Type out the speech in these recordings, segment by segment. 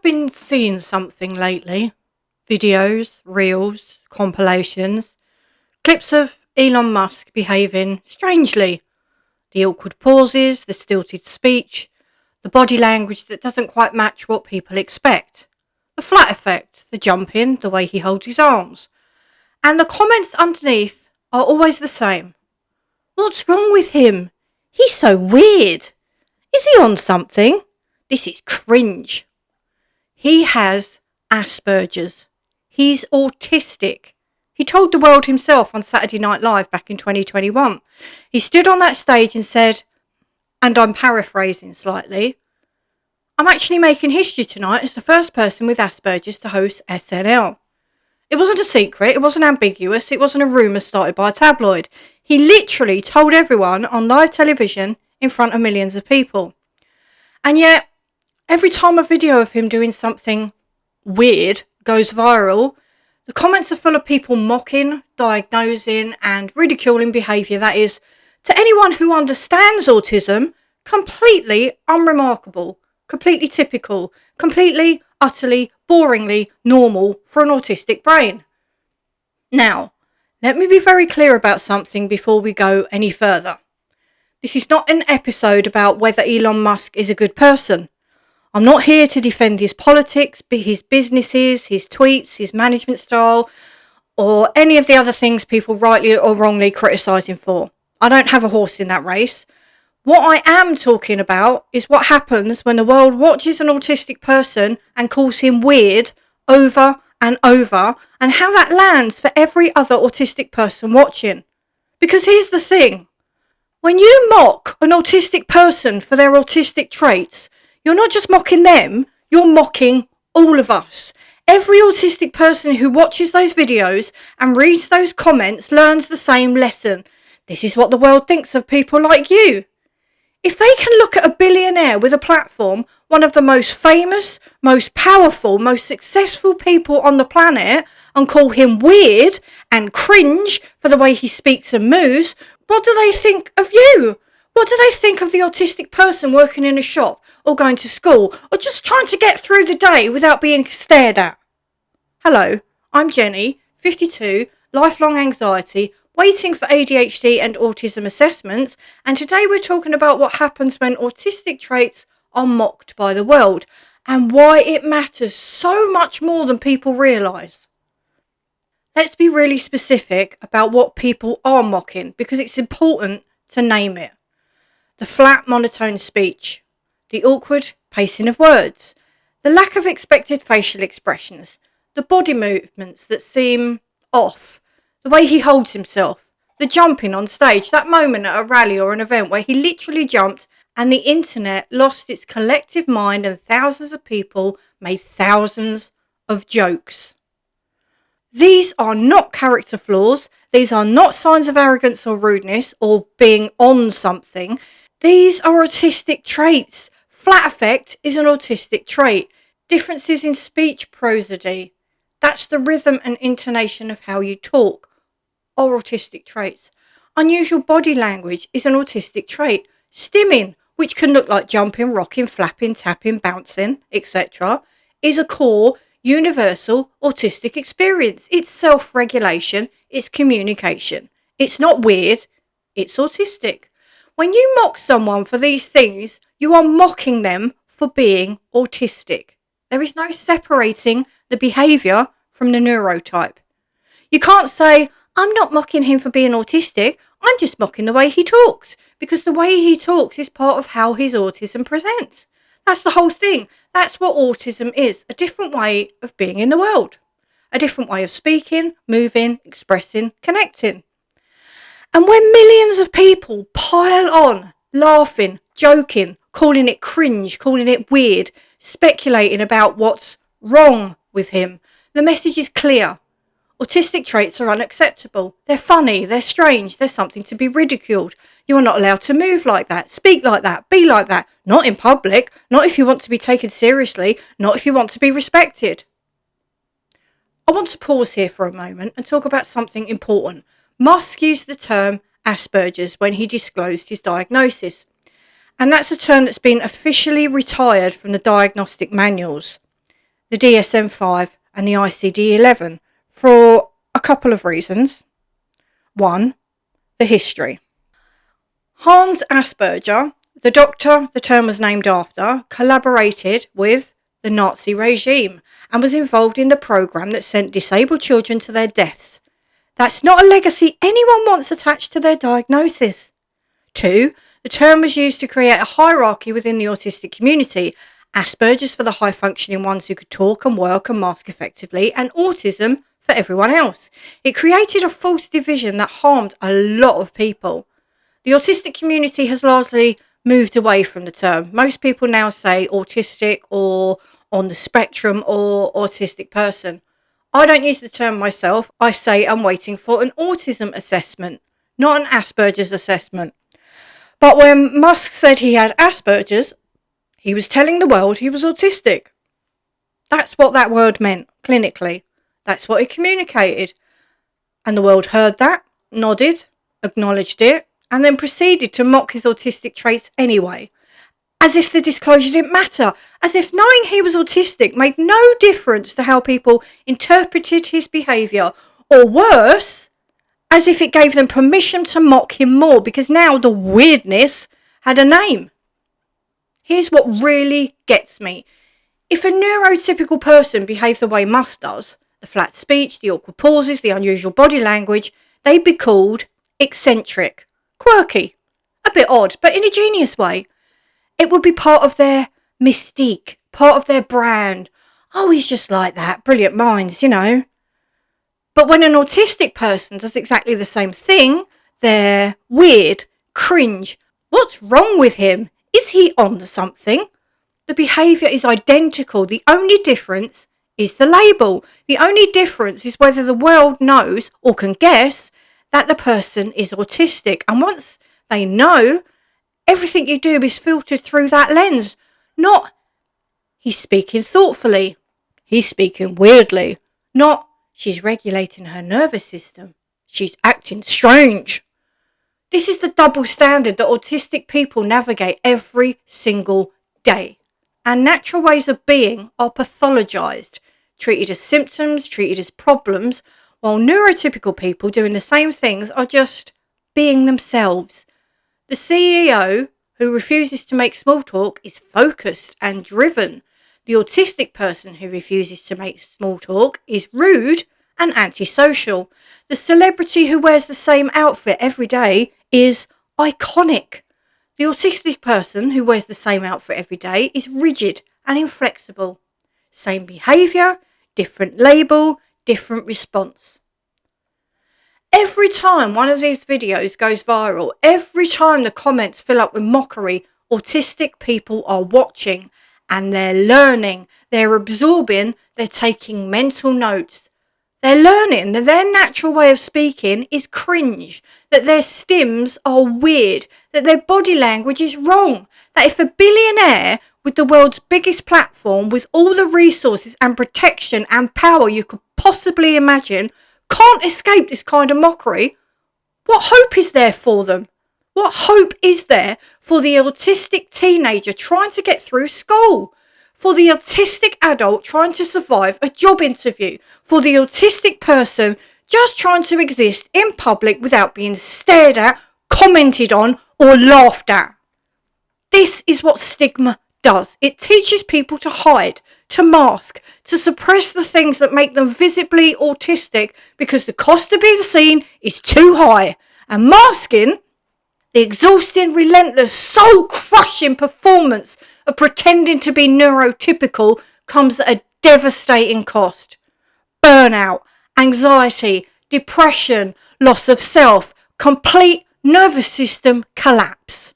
been seeing something lately. Videos, reels, compilations, clips of Elon Musk behaving strangely. The awkward pauses, the stilted speech, the body language that doesn't quite match what people expect. The flat effect, the jumping, the way he holds his arms. And the comments underneath are always the same. What's wrong with him? He's so weird. Is he on something? This is cringe. He has Asperger's. He's autistic. He told the world himself on Saturday Night Live back in 2021. He stood on that stage and said, and I'm paraphrasing slightly, I'm actually making history tonight as the first person with Asperger's to host SNL. It wasn't a secret, it wasn't ambiguous, it wasn't a rumour started by a tabloid. He literally told everyone on live television in front of millions of people. And yet, every time a video of him doing something weird goes viral, the comments are full of people mocking, diagnosing and ridiculing behaviour that is, to anyone who understands autism, completely unremarkable, completely typical, completely, utterly, boringly normal for an autistic brain. Now, let me be very clear about something before we go any further. This is not an episode about whether Elon Musk is a good person. I'm not here to defend his politics, his businesses, his tweets, his management style, or any of the other things people rightly or wrongly criticise him for. I don't have a horse in that race. What I am talking about is what happens when the world watches an autistic person and calls him weird over and over, and how that lands for every other autistic person watching. Because here's the thing. When you mock an autistic person for their autistic traits, you're not just mocking them, you're mocking all of us. Every autistic person who watches those videos and reads those comments learns the same lesson. This is what the world thinks of people like you. If they can look at a billionaire with a platform, one of the most famous, most powerful, most successful people on the planet, and call him weird and cringe for the way he speaks and moves, what do they think of you? What do they think of the autistic person working in a shop or going to school or just trying to get through the day without being stared at? Hello, I'm Jenny, 52, lifelong anxiety, waiting for ADHD and autism assessments, and today we're talking about what happens when autistic traits are mocked by the world and why it matters so much more than people realise. Let's be really specific about what people are mocking because it's important to name it. The flat monotone speech, the awkward pacing of words, the lack of expected facial expressions, the body movements that seem off, the way he holds himself, the jumping on stage, that moment at a rally or an event where he literally jumped and the internet lost its collective mind and thousands of people made thousands of jokes. These are not character flaws. These are not signs of arrogance or rudeness or being on something. These are autistic traits. Flat affect is an autistic trait. Differences in speech prosody, that's the rhythm and intonation of how you talk, are autistic traits. Unusual body language is an autistic trait. Stimming, which can look like jumping, rocking, flapping, tapping, bouncing, etc., is a core, universal autistic experience. It's self-regulation, it's communication. It's not weird, it's autistic. When you mock someone for these things, you are mocking them for being autistic. There is no separating the behaviour from the neurotype. You can't say, I'm not mocking him for being autistic, I'm just mocking the way he talks, because the way he talks is part of how his autism presents. That's the whole thing. That's what autism is, a different way of being in the world. A different way of speaking, moving, expressing, connecting. And when millions of people pile on, laughing, joking, calling it cringe, calling it weird, speculating about what's wrong with him, the message is clear. Autistic traits are unacceptable. They're funny, they're strange, they're something to be ridiculed. You are not allowed to move like that, speak like that, be like that. Not in public, not if you want to be taken seriously, not if you want to be respected. I want to pause here for a moment and talk about something important. Musk used the term Asperger's when he disclosed his diagnosis. And that's a term that's been officially retired from the diagnostic manuals. the DSM-5 and the ICD-11 for a couple of reasons. One, the history. Hans Asperger, the doctor the term was named after, collaborated with the Nazi regime and was involved in the program that sent disabled children to their deaths. That's not a legacy anyone wants attached to their diagnosis. 2. The term was used to create a hierarchy within the autistic community. Asperger's for the high-functioning ones who could talk and work and mask effectively, and autism for everyone else. It created a false division that harmed a lot of people. The autistic community has largely moved away from the term. Most people now say autistic or on the spectrum or autistic person. I don't use the term myself. I say I'm waiting for an autism assessment, not an Asperger's assessment. But when Musk said he had Asperger's, he was telling the world he was autistic. That's what that word meant, clinically. That's what he communicated. And the world heard that, nodded, acknowledged it, and then proceeded to mock his autistic traits anyway. As if the disclosure didn't matter. As if knowing he was autistic made no difference to how people interpreted his behaviour. Or worse, as if it gave them permission to mock him more because now the weirdness had a name. Here's what really gets me. If a neurotypical person behaved the way Musk does, the flat speech, the awkward pauses, the unusual body language, they'd be called eccentric, quirky, a bit odd, but in a genius way. It would be part of their mystique, part of their brand. Oh, he's just like that, brilliant minds, you know. But when an autistic person does exactly the same thing, they're weird, cringe. What's wrong with him? Is he on to something? The behaviour is identical. The only difference is the label. The only difference is whether the world knows or can guess that the person is autistic. And once they know, everything you do is filtered through that lens. Not, he's speaking thoughtfully. He's speaking weirdly. Not, she's regulating her nervous system. She's acting strange. This is the double standard that autistic people navigate every single day. And natural ways of being are pathologised, treated as symptoms, treated as problems, while neurotypical people doing the same things are just being themselves. The CEO who refuses to make small talk is focused and driven. The autistic person who refuses to make small talk is rude and antisocial. The celebrity who wears the same outfit every day is iconic. The autistic person who wears the same outfit every day is rigid and inflexible. Same behaviour, different label, different response. Every time one of these videos goes viral, every time the comments fill up with mockery, autistic people are watching and they're learning, they're absorbing, they're taking mental notes. They're learning that their natural way of speaking is cringe, that their stims are weird, that their body language is wrong, that if a billionaire with the world's biggest platform, with all the resources and protection and power you could possibly imagine, can't escape this kind of mockery, what hope is there for them? What hope is there for the autistic teenager trying to get through school? For the autistic adult trying to survive a job interview? For the autistic person just trying to exist in public without being stared at, commented on, or laughed at? This is what stigma does. It teaches people to hide, to mask, to suppress the things that make them visibly autistic because the cost of being seen is too high. And masking, the exhausting, relentless, soul-crushing performance of pretending to be neurotypical, comes at a devastating cost. Burnout, anxiety, depression, loss of self, complete nervous system collapse.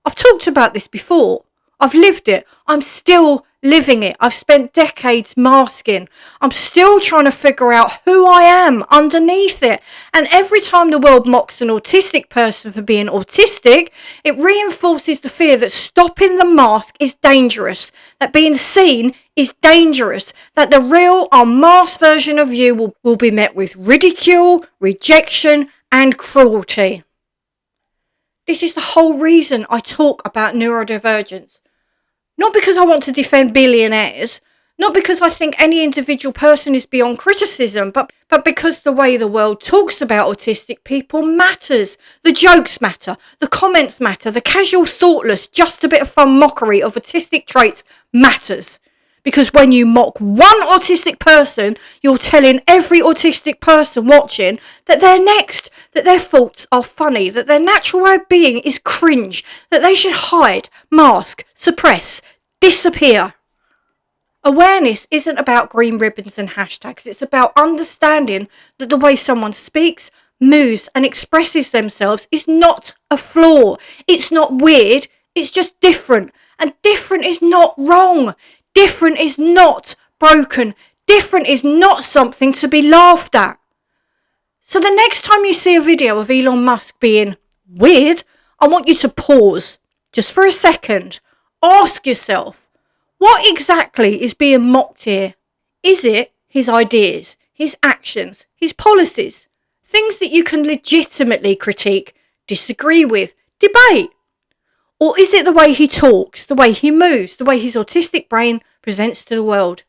I've talked about this before. I've lived it. I'm still living it. I've spent decades masking. I'm still trying to figure out who I am underneath it. And every time the world mocks an autistic person for being autistic, it reinforces the fear that stopping the mask is dangerous, that being seen is dangerous, that the real unmasked version of you will be met with ridicule, rejection, and cruelty. This is the whole reason I talk about neurodivergence. Not because I want to defend billionaires, Not because I think any individual person is beyond criticism, but because the way the world talks about autistic people matters. The jokes matter, the comments matter, the casual, thoughtless, just a bit of fun mockery of autistic traits matters. Because when you mock one autistic person, you're telling every autistic person watching that they're next, that their faults are funny, that their natural way of being is cringe, that they should hide, mask, suppress, disappear. Awareness isn't about green ribbons and hashtags. It's about understanding that the way someone speaks, moves, and expresses themselves is not a flaw. It's not weird. It's just different. And different is not wrong. Different is not broken. Different is not something to be laughed at. So the next time you see a video of Elon Musk being weird, I want you to pause just for a second. Ask yourself, what exactly is being mocked here? Is it his ideas, his actions, his policies? Things that you can legitimately critique, disagree with, debate? Or is it the way he talks, the way he moves, the way his autistic brain presents to the world?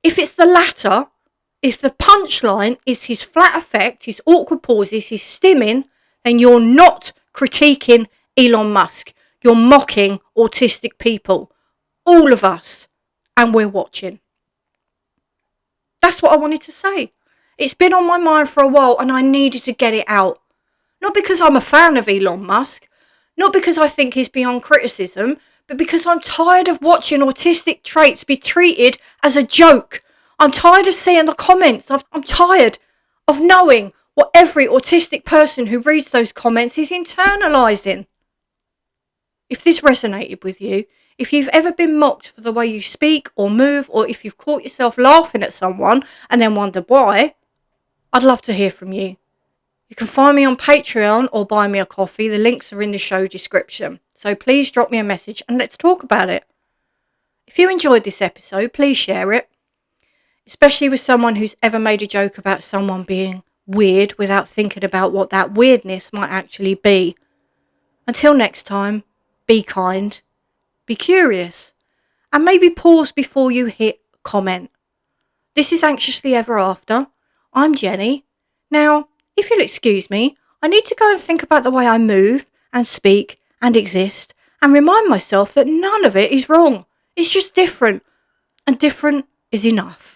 If it's the latter, if the punchline is his flat effect, his awkward pauses, his stimming, then you're not critiquing Elon Musk. You're mocking autistic people. All of us. And we're watching. That's what I wanted to say. It's been on my mind for a while and I needed to get it out. Not because I'm a fan of Elon Musk, not because I think he's beyond criticism, but because I'm tired of watching autistic traits be treated as a joke. I'm tired of seeing the comments. I'm tired of knowing what every autistic person who reads those comments is internalising. If this resonated with you, if you've ever been mocked for the way you speak or move, or if you've caught yourself laughing at someone and then wondered why, I'd love to hear from you. You can find me on Patreon or buy me a coffee. The links are in the show description. So please drop me a message and let's talk about it. If you enjoyed this episode, please share it. Especially with someone who's ever made a joke about someone being weird without thinking about what that weirdness might actually be. Until next time, be kind. Be curious, and maybe pause before you hit comment. This is Anxiously Ever After. I'm Jenny. Now, if you'll excuse me, I need to go and think about the way I move and speak and exist and remind myself that none of it is wrong. It's just different, and different is enough.